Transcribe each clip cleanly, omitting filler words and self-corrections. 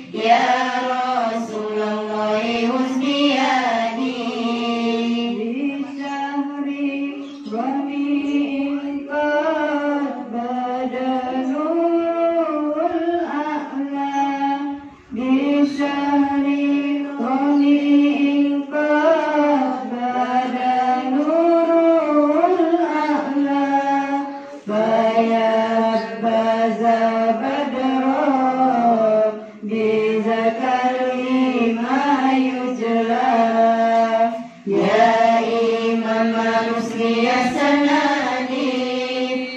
ya Rasulullah husniyani di syahri Rabi'in qad bada nurul a'la di syahri Rabi'in qad bada nurul a'la bayat baza badra bizakal ima yujla ya imam rusli sanani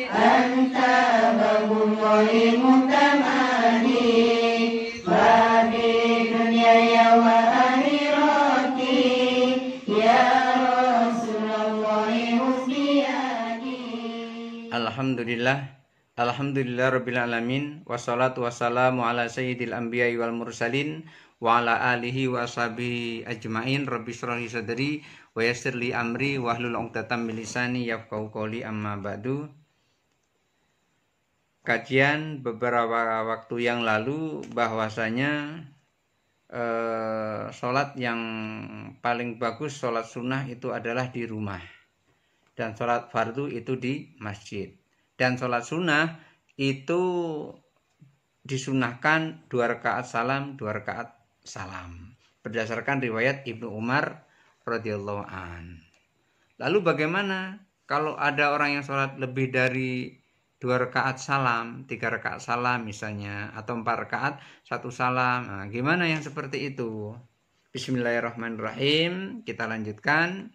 anta babullahi mutamani babi dunya ya wa akhirati ya Rasulullah husniyani. Alhamdulillah rabbil alamin wassalatu wassalamu ala sayyidil anbiya'i wal mursalin wa ala alihi wa ashabihi ajmain. Rabbi shrah li sadri wa yassir li amri wahlul 'uqdatam min lisani yafqahu qawli, amma ba'du. Kajian beberapa waktu yang lalu bahwasanya sholat yang paling bagus, sholat sunnah itu adalah di rumah, dan sholat fardu itu di masjid. Dan sholat sunnah itu disunahkan 2 rakaat salam, 2 rakaat salam, berdasarkan riwayat Ibnu Umar radhiyallahu an. Lalu bagaimana kalau ada orang yang sholat lebih dari 2 rakaat salam, 3 rakaat salam misalnya, atau 4 rakaat 1 salam? Nah, gimana yang seperti itu? Bismillahirrahmanirrahim. Kita lanjutkan.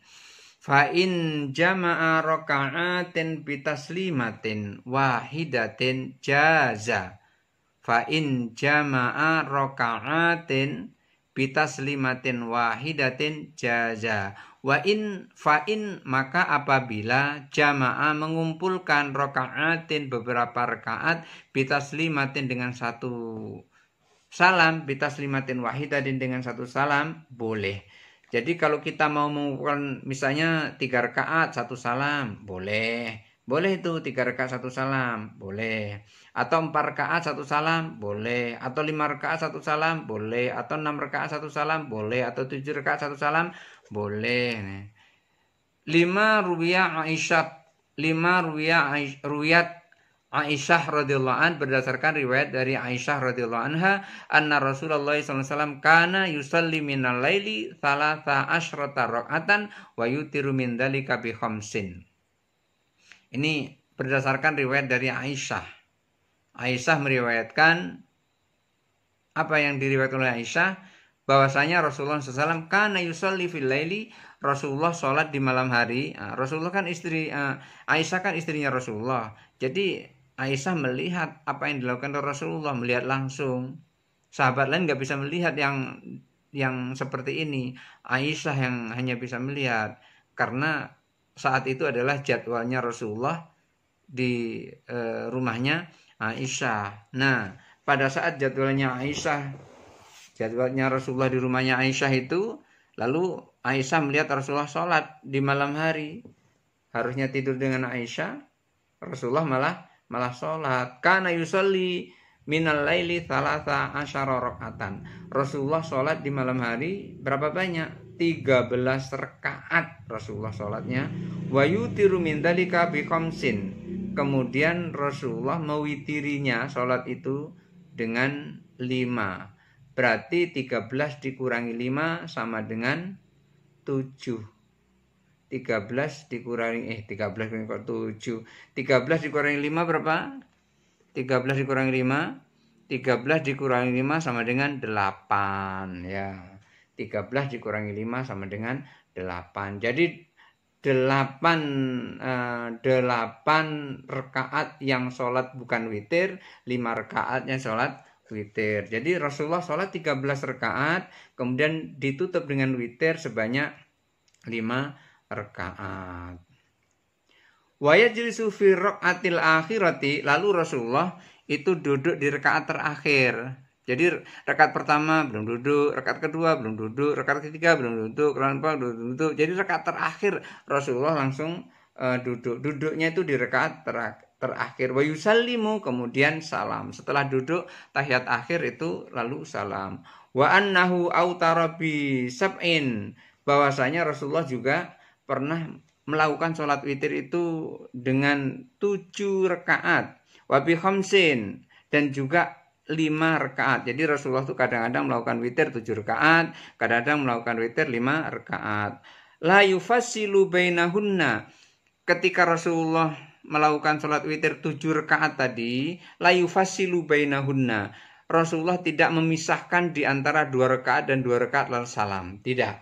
Fa in jama'a raka'atin bitaslimatin wahidatin jaza. Fa in jama'a raka'atin bitaslimatin wahidatin jaza. Wa in fa in maka apabila jama'a mengumpulkan raka'atin beberapa rakaat bitaslimatin dengan 1 salam, bitaslimatin wahidatin dengan 1 salam, boleh. Jadi kalau kita mau mengumpulkan misalnya 3 rakaat 1 salam, boleh. Boleh itu 3 rakaat 1 salam, boleh. Atau 4 rakaat 1 salam, boleh. Atau 5 rakaat 1 salam, boleh. Atau 6 rakaat 1 salam, boleh. Atau 7 rakaat 1 salam, boleh. 5 ruwiyat Aisyah radhiyallahu an, berdasarkan riwayat dari Aisyah radhiyallahu anha, anna Rasulullah sallallahu alaihi wasallam kana yusalli minal laili 13 raka'atan wa yutiru min dzalika bi khamsin. Ini berdasarkan riwayat dari Aisyah. Aisyah meriwayatkan apa yang diriwayatkan oleh Aisyah, bahwasanya Rasulullah SAW kana yusalli fil laili, Rasulullah sholat di malam hari. Rasulullah kan Aisyah kan istrinya Rasulullah. Jadi Aisyah melihat apa yang dilakukan oleh Rasulullah, melihat langsung. Sahabat lain nggak bisa melihat yang seperti ini. Aisyah yang hanya bisa melihat, karena saat itu adalah jadwalnya Rasulullah di rumahnya Aisyah. Nah, pada saat jadwalnya Rasulullah di rumahnya Aisyah itu, lalu Aisyah melihat Rasulullah sholat di malam hari. Harusnya tidur dengan Aisyah, Rasulullah malah sholat. Kana yusalli minal laili 13 raka'atan. Rasulullah sholat di malam hari berapa banyak? 13 rakaat Rasulullah sholatnya. Wa yutiru min dzalika bi khamsin. Kemudian Rasulullah mewitirinya sholat itu dengan 5. Berarti 13 dikurangi 5 sama dengan 7. 13 dikurangi 13 dikurangi 5 berapa? 13 dikurangi 5 sama dengan 8 ya. 13 dikurangi 5 sama dengan 8. Jadi 8 rakaat yang sholat bukan witir, 5 rakaat yang sholat witir. Jadi Rasulullah sholat 13 rakaat, kemudian ditutup dengan witir sebanyak 5 rakaat. Wa yajlisu fi rakaatil akhirati, lalu Rasulullah itu duduk di rakaat terakhir. Jadi rakaat pertama belum duduk, rakaat kedua belum duduk, rakaat ketiga belum duduk, rakaat keempat belum duduk. Jadi rakaat terakhir Rasulullah langsung duduk. Duduknya itu di rakaat terakhir. Wa yusallimu, kemudian salam. Setelah duduk tahiyat akhir itu lalu salam. Wa annahu autara bi sab'in, bahwasanya Rasulullah juga pernah melakukan sholat witir itu dengan 7 rakaat. Wa bi khamsin, dan juga 5 rakaat. Jadi Rasulullah itu kadang-kadang melakukan witir 7 rakaat, kadang-kadang melakukan witir 5 rakaat. La yufassilu bainahunna, ketika Rasulullah melakukan sholat witir 7 rakaat tadi, la yufassilu bainahunna, Rasulullah tidak memisahkan di antara 2 rakaat dan 2 rakaat lalu salam. Tidak.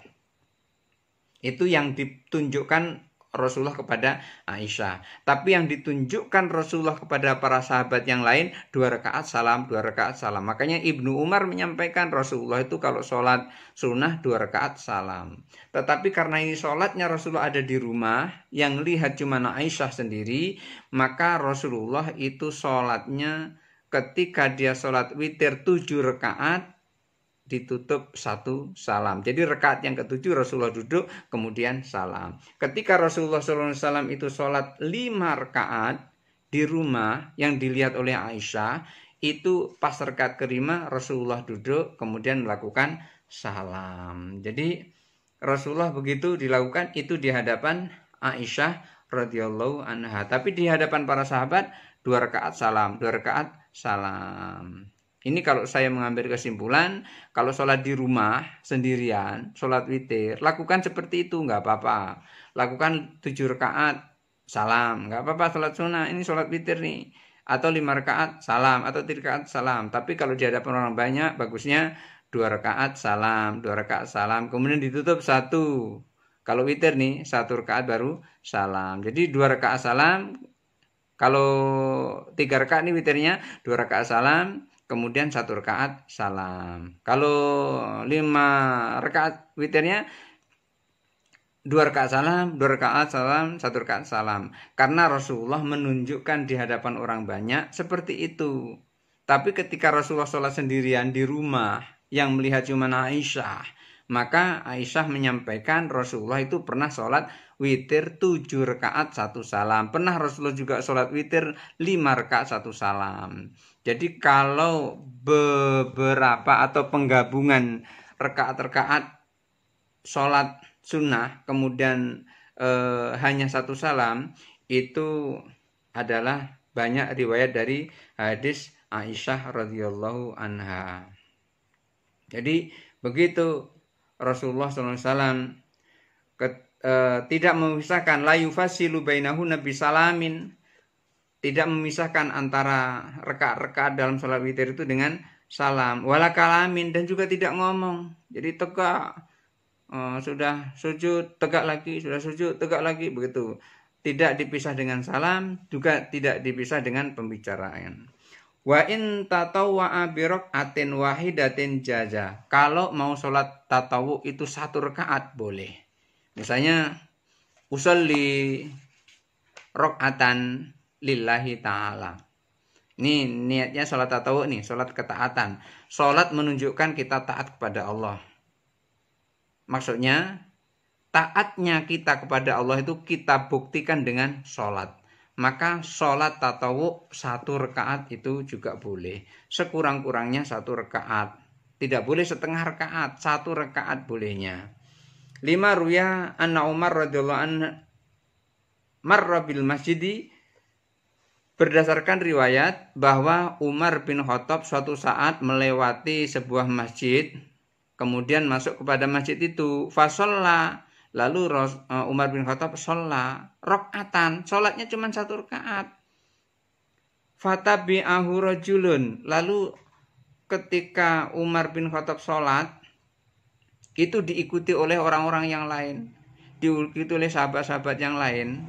Itu yang ditunjukkan Rasulullah kepada Aisyah. Tapi yang ditunjukkan Rasulullah kepada para sahabat yang lain, 2 rakaat salam, 2 rakaat salam. Makanya Ibnu Umar menyampaikan Rasulullah itu kalau sholat sunnah 2 rakaat salam. Tetapi karena ini sholatnya Rasulullah ada di rumah, yang lihat cuma Aisyah sendiri, maka Rasulullah itu sholatnya ketika dia sholat witir 7 rakaat, ditutup 1 salam. Jadi rakaat yang ke-7 Rasulullah duduk kemudian salam. Ketika Rasulullah SAW itu sholat 5 rakaat di rumah yang dilihat oleh Aisyah, itu pas rakaat ke-5 Rasulullah duduk kemudian melakukan salam. Jadi Rasulullah begitu dilakukan itu di hadapan Aisyah radhiyallahu anha. Tapi di hadapan para sahabat 2 rakaat salam, 2 rakaat salam. Ini kalau saya mengambil kesimpulan, kalau sholat di rumah sendirian, sholat witir, lakukan seperti itu, nggak apa-apa. Lakukan 7 rakaat, salam, nggak apa-apa sholat sunnah, ini sholat witir nih. Atau 5 rakaat, salam, atau 3 rakaat, salam. Tapi kalau di hadapan orang banyak, bagusnya 2 rakaat, salam, 2 rakaat, salam. Kemudian ditutup 1. Kalau witir nih, 1 rakaat baru salam. Jadi 2 rakaat salam, kalau 3 rakaat nih witirnya, 2 rakaat salam, kemudian 1 rakaat salam. Kalau 5 rakaat witirnya 2 rakaat salam, 2 rakaat salam, 1 rakaat salam. Karena Rasulullah menunjukkan di hadapan orang banyak seperti itu. Tapi ketika Rasulullah sholat sendirian di rumah yang melihat cuma Aisyah, maka Aisyah menyampaikan Rasulullah itu pernah sholat witir 7 rakaat 1 salam. Pernah Rasulullah juga sholat witir 5 rakaat 1 salam. Jadi kalau beberapa atau penggabungan rakaat-rakaat sholat sunnah kemudian hanya 1 salam, itu adalah banyak riwayat dari hadis Aisyah radhiyallahu anha. Jadi begitu Rasulullah SAW tidak memisahkan, la yufassilu bainahunna bisalamin, tidak memisahkan antara rakaat-rakaat dalam sholat witir itu dengan salam, wala kalamin, dan juga tidak ngomong. Jadi tegak, sudah sujud tegak lagi, sudah sujud tegak lagi, begitu. Tidak dipisah dengan salam, juga tidak dipisah dengan pembicaraan. Wa in tatawwa'a bi rak'atin wahidatin jaza. Kalau mau sholat tatawu itu 1 rakaat boleh. Misalnya usolli rak'atan lillahi ta'ala. Ini niatnya sholat tatawu nih, sholat ketaatan. Sholat menunjukkan kita taat kepada Allah. Maksudnya taatnya kita kepada Allah itu kita buktikan dengan sholat. Maka sholat tatawu 1 rakaat itu juga boleh. Sekurang-kurangnya 1 rakaat. Tidak boleh setengah rakaat, 1 rakaat bolehnya. 5 ruya anna Umar radhiyallahu anhu marra bil masjidi. Berdasarkan riwayat bahwa Umar bin Khattab suatu saat melewati sebuah masjid, kemudian masuk kepada masjid itu, fasalla. Lalu Umar bin Khattab sholat rakaatan, sholatnya cuma 1 rakaat. Fatabi'ahu rajulun. Lalu ketika Umar bin Khattab sholat, itu diikuti oleh orang-orang yang lain, diikuti oleh sahabat-sahabat yang lain.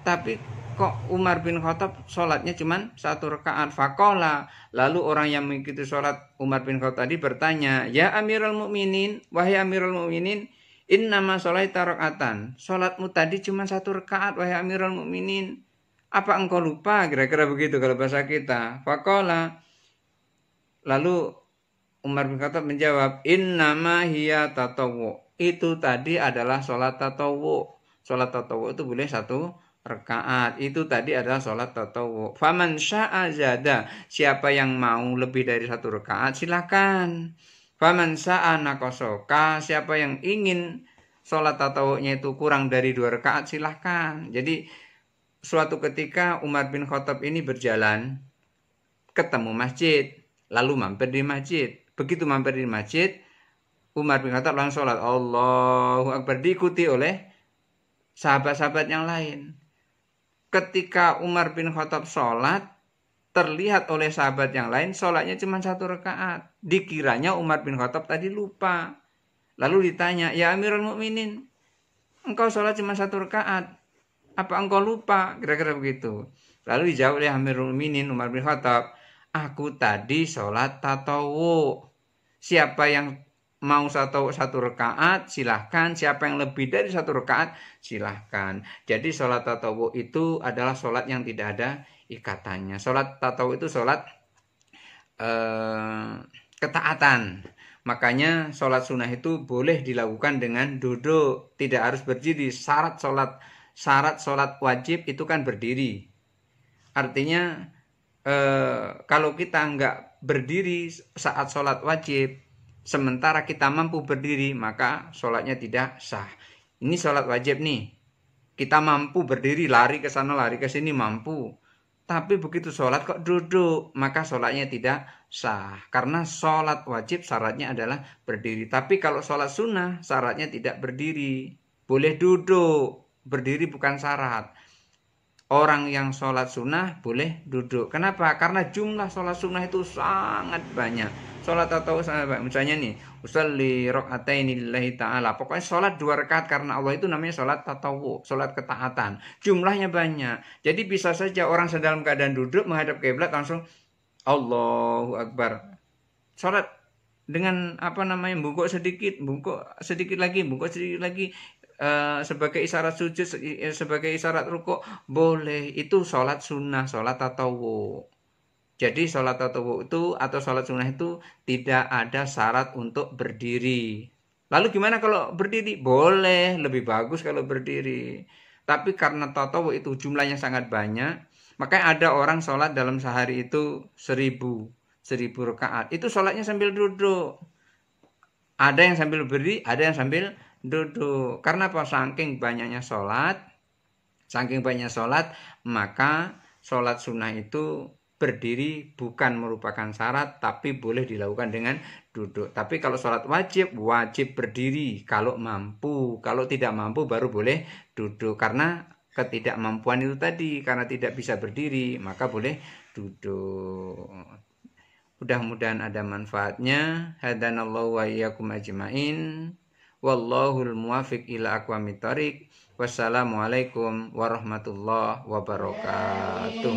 Tapi kok Umar bin Khattab sholatnya cuma 1 rakaat. Faqala. Lalu orang yang mengikuti sholat Umar bin Khattab tadi bertanya, ya Amirul Mukminin, wahai Amirul Mukminin, innama sholaita rakaatan. Sholatmu tadi cuma 1 rakaat, wahai Amirul Mukminin. Apa engkau lupa? Kira-kira begitu kalau bahasa kita. Faqala. Lalu Umar bin Khattab menjawab, innama hiya tatawu. Itu tadi adalah sholat tatawu. Sholat tatawu itu boleh 1 rakaat. Itu tadi adalah sholat tatawwu. Faman syaa zada, siapa yang mau lebih dari 1 rakaat silakan. Faman syaa naqasa, siapa yang ingin sholat tatawunya itu kurang dari 2 rakaat silakan. Jadi suatu ketika Umar bin Khattab ini berjalan ketemu masjid, lalu mampir di masjid. Begitu mampir di masjid, Umar bin Khattab langsung sholat Allahu Akbar, diikuti oleh sahabat-sahabat yang lain. Ketika Umar bin Khattab sholat, terlihat oleh sahabat yang lain sholatnya cuma 1 rakaat. Dikiranya Umar bin Khattab tadi lupa. Lalu ditanya, ya Amirul Mukminin, engkau sholat cuma 1 rakaat, apa engkau lupa? Kira-kira begitu. Lalu dijawab oleh Amirul Mukminin Umar bin Khattab, aku tadi sholat tatawwu. Siapa yang mau 1 rakaat silahkan, siapa yang lebih dari 1 rakaat silahkan. Jadi sholat tatawwu itu adalah sholat yang tidak ada ikatannya. Sholat tatawwu itu sholat ketaatan. Makanya sholat sunnah itu boleh dilakukan dengan duduk, tidak harus berdiri. Syarat sholat wajib itu kan berdiri. Artinya kalau kita nggak berdiri saat sholat wajib, sementara kita mampu berdiri, maka sholatnya tidak sah. Ini sholat wajib nih. Kita mampu berdiri, lari ke sana, lari ke sini, mampu. Tapi begitu sholat kok duduk, maka sholatnya tidak sah. Karena sholat wajib syaratnya adalah berdiri. Tapi kalau sholat sunnah syaratnya tidak berdiri. Boleh duduk, berdiri bukan syarat. Orang yang sholat sunnah boleh duduk. Kenapa? Karena jumlah sholat sunnah itu sangat banyak. Sholat atau misalnya nih, usolli rakaataini lillahi ta'ala. Pokoknya sholat 2 rakaat karena Allah itu namanya sholat tatawwu, sholat ketaatan. Jumlahnya banyak. Jadi bisa saja orang sedang keadaan duduk menghadap kiblat langsung Allahu Akbar. Sholat dengan bungkuk sedikit lagi. Sebagai isyarat sujud, sebagai isyarat rukuk, boleh. Itu sholat sunnah, sholat tatawwu. Jadi sholat tatawwu itu atau sholat sunnah itu tidak ada syarat untuk berdiri. Lalu gimana kalau berdiri? Boleh, lebih bagus kalau berdiri. Tapi karena tatawwu itu jumlahnya sangat banyak, makanya ada orang sholat dalam sehari itu 1000 rakaat. Itu sholatnya sambil duduk. Ada yang sambil berdiri, ada yang sambil duduk. Karena apa? Saking banyaknya sholat, maka sholat sunnah itu berdiri bukan merupakan syarat, tapi boleh dilakukan dengan duduk. Tapi kalau sholat wajib berdiri kalau mampu. Kalau tidak mampu baru boleh duduk. Karena ketidakmampuan itu tadi, karena tidak bisa berdiri, maka boleh duduk. Mudah-mudahan ada manfaatnya. Hadanallahu wa iyyakum ajmain. Wallahul muwafiq ila aqwamit thoriq. Wassalamualaikum warahmatullahi wabarakatuh.